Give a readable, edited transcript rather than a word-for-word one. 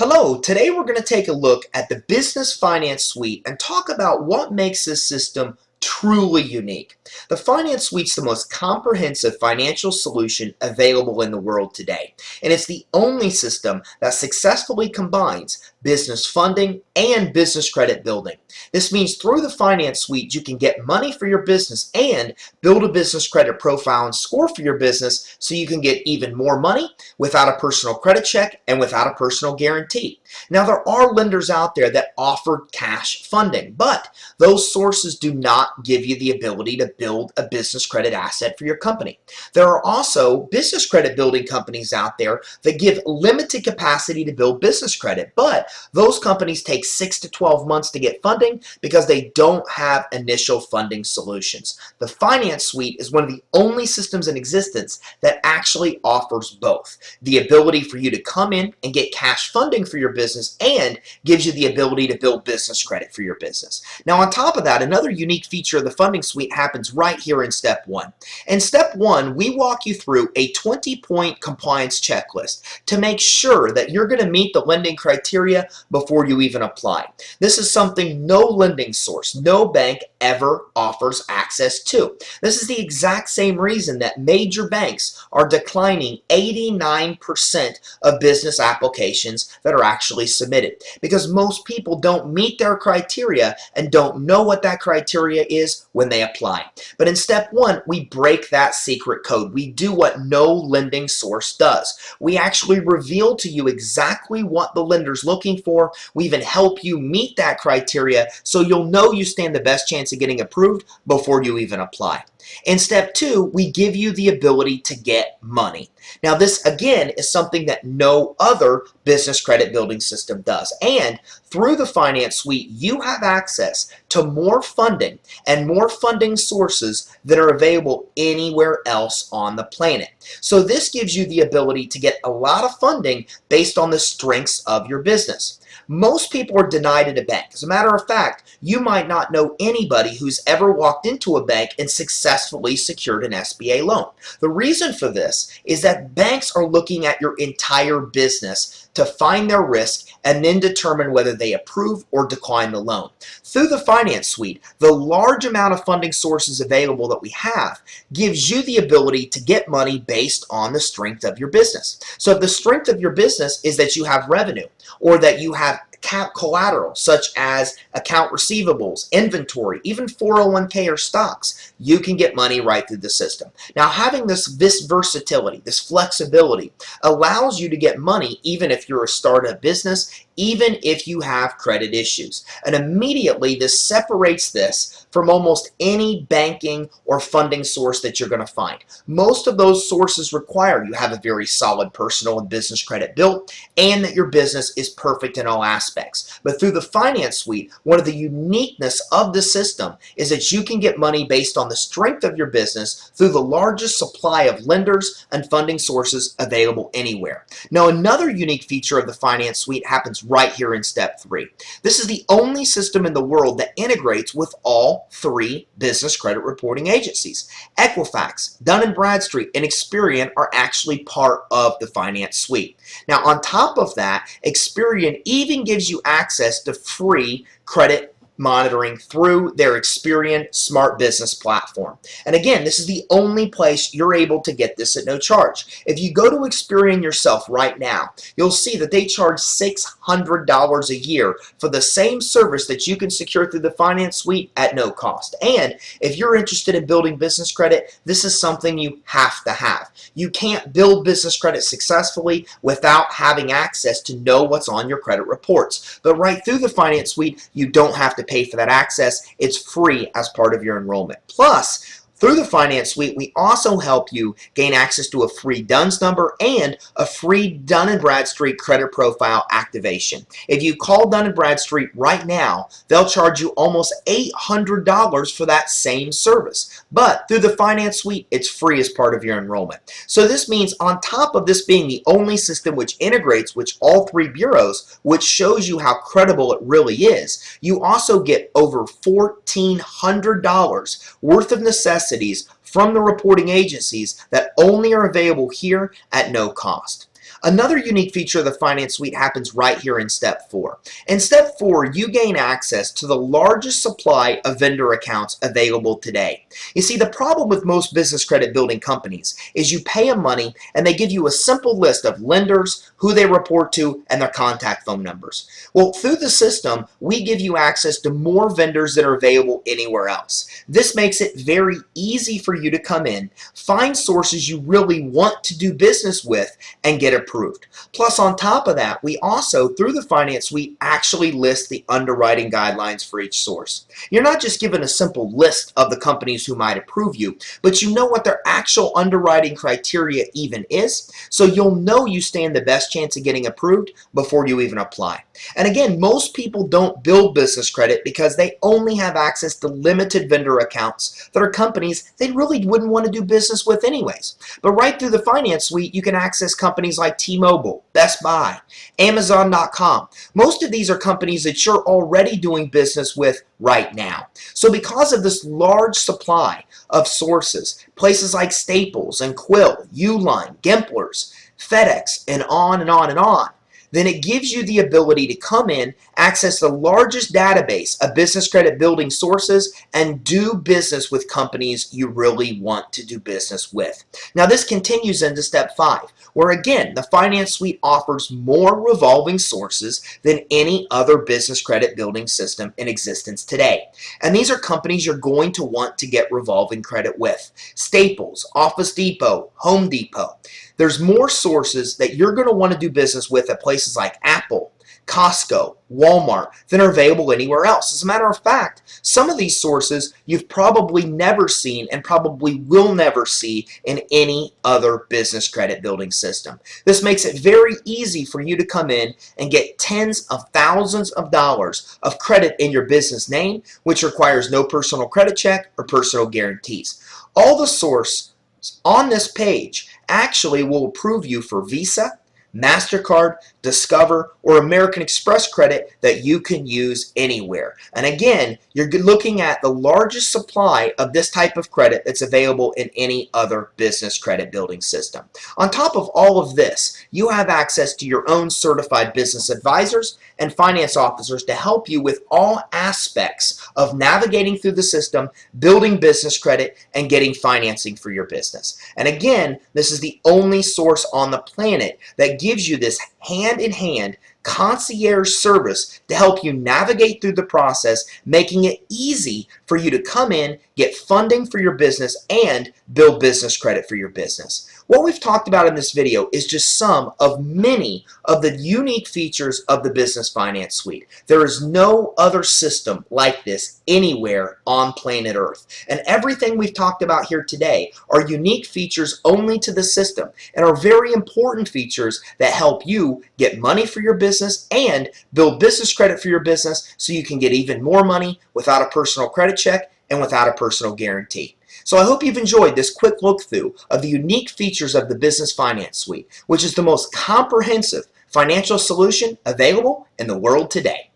Hello, today we're going to take a look at the Business Finance Suite and talk about what makes this system truly unique. The Finance Suite is the most comprehensive financial solution available in the world today, and it's the only system that successfully combines business funding and business credit building. This means through the Finance Suite, you can get money for your business and build a business credit profile and score for your business so you can get even more money without a personal credit check and without a personal guarantee. Now, there are lenders out there that offer cash funding, but those sources do not give you the ability to build a business credit asset for your company. There are also business credit building companies out there that give limited capacity to build business credit, but those companies take 6 to 12 months to get funding because they don't have initial funding solutions. The Finance Suite is one of the only systems in existence that actually offers both. The ability for you to come in and get cash funding for your business and gives you the ability to build business credit for your business. Now, on top of that, another unique feature of the Funding Suite happens right here in Step 1. In Step 1, we walk you through a 20-point compliance checklist to make sure that you're going to meet the lending criteria before you even apply. This is something no lending source, no bank ever offers access to. This is the exact same reason that major banks are declining 89% of business applications that are actually submitted, because most people don't meet their criteria and don't know what that criteria is when they apply. But in Step 1, we break that secret code. We do what no lending source does. We actually reveal to you exactly what the lender's looking for. We even help you meet that criteria so you'll know you stand the best chance of getting approved before you even apply. In Step 2, we give you the ability to get money. Now, this again is something that no other business credit building system does. And through the Finance Suite, you have access to more funding and more funding sources that are available anywhere else on the planet. So this gives you the ability to get a lot of funding based on the strengths of your business. Most people are denied at a bank. As a matter of fact, you might not know anybody who's ever walked into a bank and successfully secured an SBA loan. The reason for this is that banks are looking at your entire business to find their risk and then determine whether they approve or decline the loan. Through the Finance Suite, the large amount of funding sources available that we have gives you the ability to get money based on the strength of your business. So if the strength of your business is that you have revenue or that you have collateral such as account receivables, inventory, even 401k or stocks, you can get money right through the system. Now, having this versatility, this flexibility allows you to get money even if you're a startup business, even if you have credit issues. And immediately this separates this from almost any banking or funding source that you're going to find. Most of those sources require you have a very solid personal and business credit built and that your business is perfect in all aspects. But through the Finance Suite, one of the uniqueness of the system is that you can get money based on the strength of your business through the largest supply of lenders and funding sources available anywhere. Now, another unique feature of the Finance Suite happens right here in Step 3. This is the only system in the world that integrates with all 3 business credit reporting agencies. Equifax, Dun & Bradstreet, and Experian are actually part of the Finance Suite. Now, on top of that, Experian even gives you access to free credit monitoring through their Experian Smart Business platform. And again, this is the only place you're able to get this at no charge. If you go to Experian yourself right now, you'll see that they charge $600 a year for the same service that you can secure through the Finance Suite at no cost. And if you're interested in building business credit, this is something you have to have. You can't build business credit successfully without having access to know what's on your credit reports. But right through the Finance Suite, you don't have to pay for that access. It's free as part of your enrollment. Plus, through the Finance Suite, we also help you gain access to a free DUNS number and a free Dun & Bradstreet credit profile activation. If you call Dun & Bradstreet right now, they'll charge you almost $800 for that same service. But through the Finance Suite, it's free as part of your enrollment. So this means on top of this being the only system which integrates with all 3 bureaus, which shows you how credible it really is, you also get over $1,400 worth of necessities from the reporting agencies that only are available here at no cost. Another unique feature of the Finance Suite happens right here in Step 4. In Step 4, you gain access to the largest supply of vendor accounts available today. You see, the problem with most business credit building companies is you pay them money and they give you a simple list of lenders, who they report to, and their contact phone numbers. Well, through the system, we give you access to more vendors that are available anywhere else. This makes it very easy for you to come in, find sources you really want to do business with, and get approved. Plus, on top of that, we also, through the Finance Suite, actually list the underwriting guidelines for each source. You're not just given a simple list of the companies who might approve you, but you know what their actual underwriting criteria even is, so you'll know you stand the best chance of getting approved before you even apply. And again, most people don't build business credit because they only have access to limited vendor accounts that are companies they really wouldn't want to do business with anyways. But right through the Finance Suite, you can access companies like T-Mobile, Best Buy, Amazon.com. Most of these are companies that you're already doing business with right now. So because of this large supply of sources, places like Staples and Quill, Uline, Gimplers, FedEx, and on and on and on, then it gives you the ability to come in, access the largest database of business credit building sources, and do business with companies you really want to do business with. Now this continues into Step 5, where again, the Finance Suite offers more revolving sources than any other business credit building system in existence today. And these are companies you're going to want to get revolving credit with. Staples, Office Depot, Home Depot. There's more sources that you're going to want to do business with at places like Apple, Costco, Walmart than are available anywhere else. As a matter of fact, some of these sources you've probably never seen and probably will never see in any other business credit building system. This makes it very easy for you to come in and get tens of thousands of dollars of credit in your business name, which requires no personal credit check or personal guarantees. All the sources on this page actually will approve you for Visa, MasterCard, Discover, or American Express credit that you can use anywhere. And again, you're looking at the largest supply of this type of credit that's available in any other business credit building system. On top of all of this, you have access to your own certified business advisors and finance officers to help you with all aspects of navigating through the system, building business credit, and getting financing for your business. And again, this is the only source on the planet that gives you this hand-in-hand concierge service to help you navigate through the process, making it easy for you to come in, get funding for your business, and build business credit for your business. What we've talked about in this video is just some of many of the unique features of the Business Finance Suite. There is no other system like this anywhere on planet Earth. And everything we've talked about here today are unique features only to the system and are very important features that help you get money for your business and build business credit for your business so you can get even more money without a personal credit check and without a personal guarantee. So I hope you've enjoyed this quick look through of the unique features of the Business Finance Suite, which is the most comprehensive financial solution available in the world today.